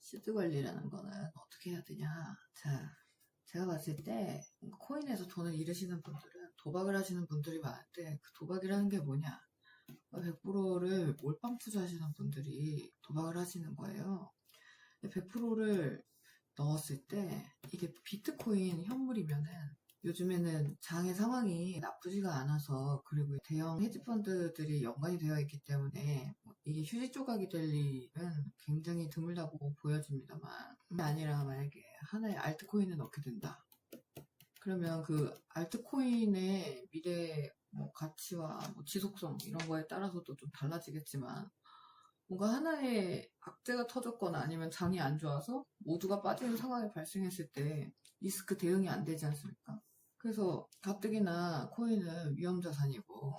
시드 관리라는 거는 어떻게 해야 되냐. 자, 제가 봤을 때 코인에서 돈을 잃으시는 분들은 도박을 하시는 분들이 많은데, 그 도박이라는 게 뭐냐. 100%를 몰빵 투자하시는 분들이 도박을 하시는 거예요. 100%를 넣었을 때 이게 비트코인 현물이면은, 요즘에는 장의 상황이 나쁘지가 않아서, 그리고 대형 헤지펀드들이 연관이 되어 있기 때문에 이게 휴지 조각이 될 일은 굉장히 드물다고 보여집니다만, 그게 아니라 만약에 하나의 알트코인을 넣게 된다. 그러면 그 알트코인의 미래 가치와 지속성 이런 거에 따라서도 좀 달라지겠지만, 뭔가 하나의 악재가 터졌거나 아니면 장이 안 좋아서 모두가 빠지는 상황이 발생했을 때 리스크 대응이 안 되지 않습니까? 그래서 가뜩이나 코인은 위험자산이고,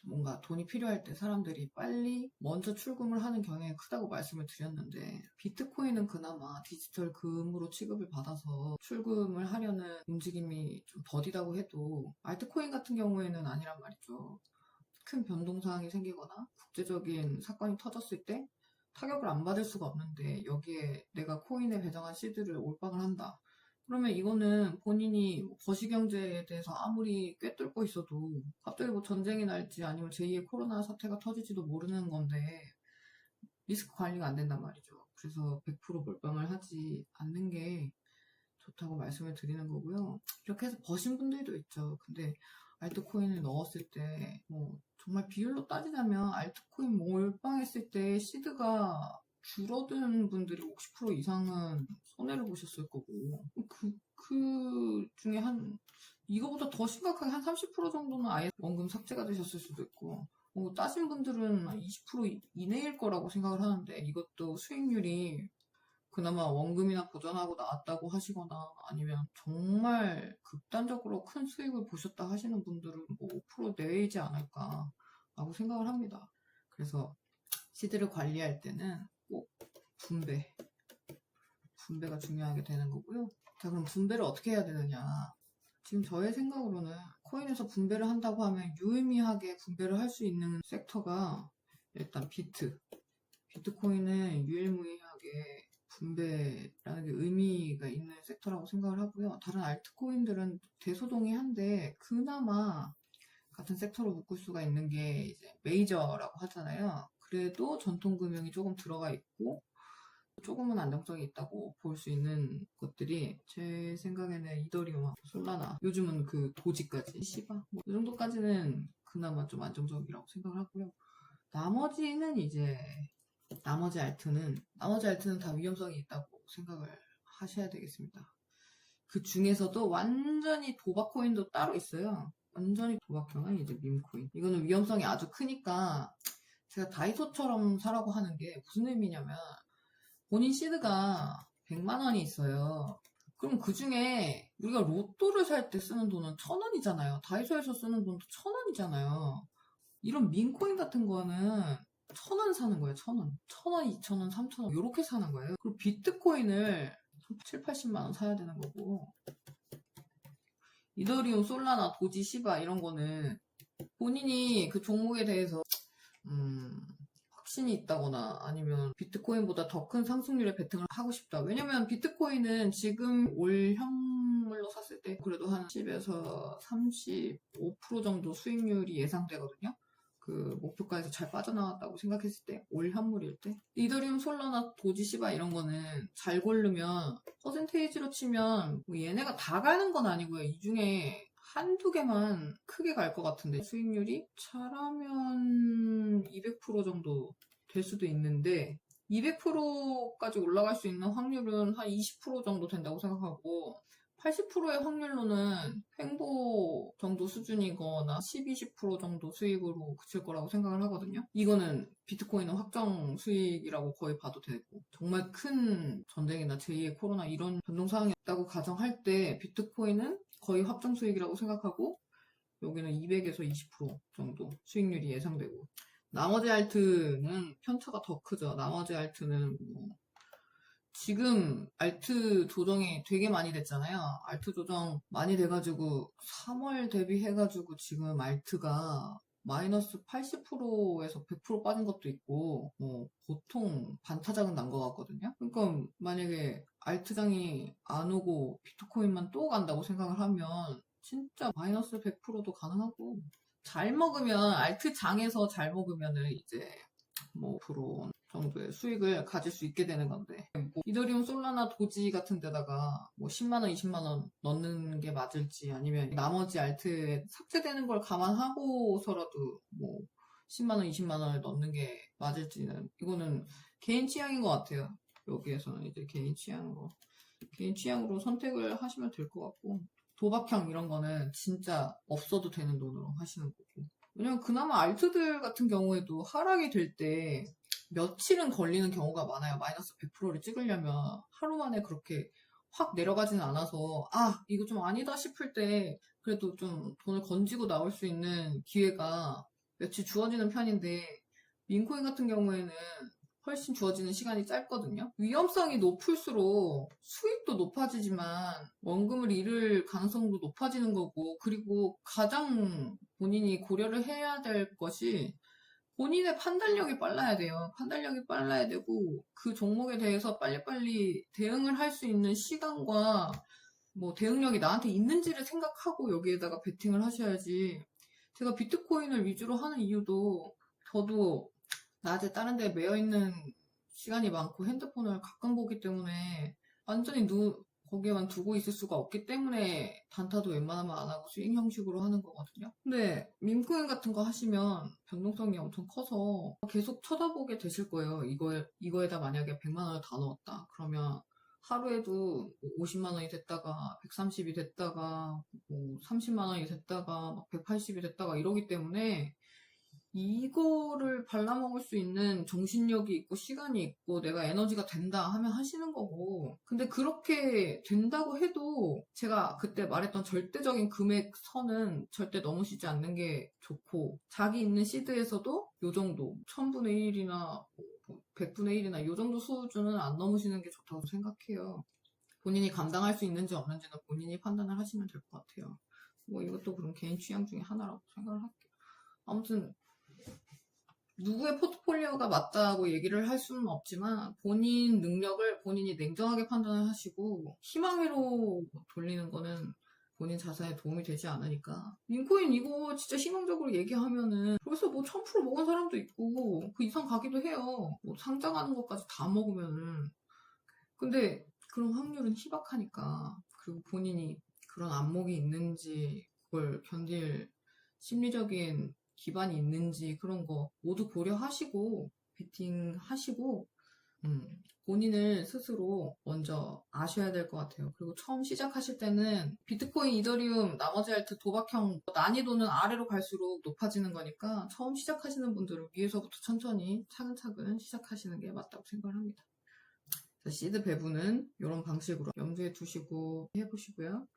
뭔가 돈이 필요할 때 사람들이 빨리 먼저 출금을 하는 경향이 크다고 말씀을 드렸는데, 비트코인은 그나마 디지털 금으로 취급을 받아서 출금을 하려는 움직임이 좀 더디다고 해도, 알트코인 같은 경우에는 아니란 말이죠. 큰 변동사항이 생기거나 국제적인 사건이 터졌을 때 타격을 안 받을 수가 없는데, 여기에 내가 코인에 배정한 시드를 올빵을 한다. 그러면 이거는 본인이 거시경제에 대해서 아무리 꿰뚫고 있어도 갑자기 전쟁이 날지 아니면 제2의 코로나 사태가 터질지도 모르는 건데, 리스크 관리가 안 된단 말이죠. 그래서 100% 몰빵을 하지 않는 게 좋다고 말씀을 드리는 거고요. 이렇게 해서 버신 분들도 있죠. 근데 알트코인을 넣었을 때 정말 비율로 따지자면 알트코인 몰빵했을 때 시드가 줄어든 분들이 50% 이상은 손해를 보셨을 거고, 그 중에 이거보다 더 심각하게 한 30% 정도는 아예 원금 삭제가 되셨을 수도 있고, 따신 분들은 20% 이내일 거라고 생각을 하는데, 이것도 수익률이 그나마 원금이나 보전하고 나왔다고 하시거나, 아니면 정말 극단적으로 큰 수익을 보셨다 하시는 분들은 5% 내외이지 않을까 라고 생각을 합니다. 그래서 시드를 관리할 때는 꼭 분배가 중요하게 되는 거고요. 자, 그럼 분배를 어떻게 해야 되느냐. 지금 저의 생각으로는 코인에서 분배를 한다고 하면 유의미하게 분배를 할 수 있는 섹터가 일단 비트코인은 유일무이하게 분배라는 게 의미가 있는 섹터라고 생각을 하고요. 다른 알트코인들은 대소동의한데, 그나마 같은 섹터로 묶을 수가 있는 게 이제 메이저라고 하잖아요. 그래도 전통금융이 조금 들어가 있고 조금은 안정성이 있다고 볼 수 있는 것들이, 제 생각에는 이더리움, 솔라나, 요즘은 그 도지까지, 시바, 이 정도까지는 그나마 좀 안정적이라고 생각을 하고요. 나머지 알트는 다 위험성이 있다고 생각을 하셔야 되겠습니다. 그 중에서도 완전히 도박 코인도 따로 있어요. 완전히 도박형은 이제 밈코인. 이거는 위험성이 아주 크니까 제가 다이소처럼 사라고 하는 게 무슨 의미냐면, 본인 시드가 100만 원이 있어요. 그럼 그 중에 우리가 로또를 살 때 쓰는 돈은 1,000원이잖아요. 다이소에서 쓰는 돈도 1,000원이잖아요. 이런 밈코인 같은 거는 1,000원 사는 거예요. 1,000원. 1,000원, 2,000원, 3,000원 이렇게 사는 거예요. 그리고 비트코인을 7, 80만 원 사야 되는 거고, 이더리움, 솔라나, 도지, 시바 이런 거는 본인이 그 종목에 대해서 확신이 있다거나, 아니면 비트코인보다 더 큰 상승률에 베팅을 하고 싶다. 왜냐면 비트코인은 지금 올 현물로 샀을 때 그래도 한 10에서 35% 정도 수익률이 예상되거든요. 그 목표가에서 잘 빠져나왔다고 생각했을 때, 올 현물일 때. 이더리움, 솔라나, 도지, 시바 이런 거는 잘 고르면 퍼센테이지로 치면 얘네가 다 가는 건 아니고요. 이 중에 한두 개만 크게 갈 것 같은데, 수익률이 잘하면 200% 정도 될 수도 있는데, 200%까지 올라갈 수 있는 확률은 한 20% 정도 된다고 생각하고, 80%의 확률로는 횡보 정도 수준이거나 10, 20% 정도 수익으로 그칠 거라고 생각을 하거든요. 이거는 비트코인은 확정 수익이라고 거의 봐도 되고, 정말 큰 전쟁이나 제2의 코로나 이런 변동사항이 있다고 가정할 때 비트코인은 거의 확정 수익이라고 생각하고, 여기는 200에서 20% 정도 수익률이 예상되고, 나머지 알트는 편차가 더 크죠. 나머지 알트는 지금 알트 조정이 되게 많이 됐잖아요. 알트 조정 많이 돼가지고 3월 대비해가지고 지금 알트가 마이너스 80%에서 100% 빠진 것도 있고, 보통 반타작은 난 것 같거든요. 그러니까 만약에 알트장이 안 오고 비트코인만 또 간다고 생각을 하면 진짜 마이너스 100%도 가능하고, 잘 먹으면, 알트장에서 잘 먹으면은 이제 뭐 프로 정도의 수익을 가질 수 있게 되는 건데, 뭐 이더리움, 솔라나, 도지 같은 데다가 뭐 10만원, 20만원 넣는 게 맞을지, 아니면 나머지 알트에 삭제되는 걸 감안하고서라도 뭐 10만원, 20만원을 넣는 게 맞을지는, 이거는 개인 취향인 것 같아요. 여기에서는 이제 개인 취향으로 선택을 하시면 될 것 같고, 도박형 이런 거는 진짜 없어도 되는 돈으로 하시는 거고. 왜냐면 그나마 알트들 같은 경우에도 하락이 될 때 며칠은 걸리는 경우가 많아요. 마이너스 100%를 찍으려면 하루 만에 그렇게 확 내려가지는 않아서, 이거 좀 아니다 싶을 때 그래도 좀 돈을 건지고 나올 수 있는 기회가 며칠 주어지는 편인데, 민코인 같은 경우에는 훨씬 주어지는 시간이 짧거든요. 위험성이 높을수록 수익도 높아지지만 원금을 잃을 가능성도 높아지는 거고, 그리고 가장 본인이 고려를 해야 될 것이 본인의 판단력이 빨라야 돼요. 판단력이 빨라야 되고, 그 종목에 대해서 빨리빨리 대응을 할 수 있는 시간과 뭐 대응력이 나한테 있는지를 생각하고 여기에다가 베팅을 하셔야지. 제가 비트코인을 위주로 하는 이유도, 저도 낮에 다른 데 매여있는 시간이 많고 핸드폰을 가끔 보기 때문에 완전히 거기에만 두고 있을 수가 없기 때문에 단타도 웬만하면 안 하고 스윙 형식으로 하는 거거든요. 근데 밈코인 같은 거 하시면 변동성이 엄청 커서 계속 쳐다보게 되실 거예요. 이거에다 만약에 100만 원을 다 넣었다. 그러면 하루에도 50만 원이 됐다가 130이 됐다가 뭐 30만 원이 됐다가 막 180이 됐다가 이러기 때문에, 이거를 발라먹을 수 있는 정신력이 있고 시간이 있고 내가 에너지가 된다 하면 하시는 거고, 근데 그렇게 된다고 해도 제가 그때 말했던 절대적인 금액 선은 절대 넘으시지 않는 게 좋고, 자기 있는 시드에서도 요 정도 1000분의 1이나 100분의 1이나 요 정도 수준은 안 넘으시는 게 좋다고 생각해요. 본인이 감당할 수 있는지 없는지는 본인이 판단을 하시면 될 것 같아요. 뭐 이것도 그럼 개인 취향 중에 하나라고 생각을 할게요. 아무튼 누구의 포트폴리오가 맞다고 얘기를 할 수는 없지만, 본인 능력을 본인이 냉정하게 판단을 하시고 희망회로 돌리는 거는 본인 자산에 도움이 되지 않으니까. 민코인 이거 진짜 희망적으로 얘기하면은 벌써 뭐 1000% 먹은 사람도 있고 그 이상 가기도 해요. 뭐 상장하는 것까지 다 먹으면은. 근데 그런 확률은 희박하니까, 그리고 본인이 그런 안목이 있는지, 그걸 견딜 심리적인 기반이 있는지, 그런 거 모두 고려하시고 베팅하시고, 본인을 스스로 먼저 아셔야 될 것 같아요. 그리고 처음 시작하실 때는 비트코인, 이더리움, 나머지 알트, 도박형 난이도는 아래로 갈수록 높아지는 거니까, 처음 시작하시는 분들은 위에서부터 천천히 차근차근 시작하시는 게 맞다고 생각을 합니다. 시드 배분은 이런 방식으로 염두에 두시고 해보시고요.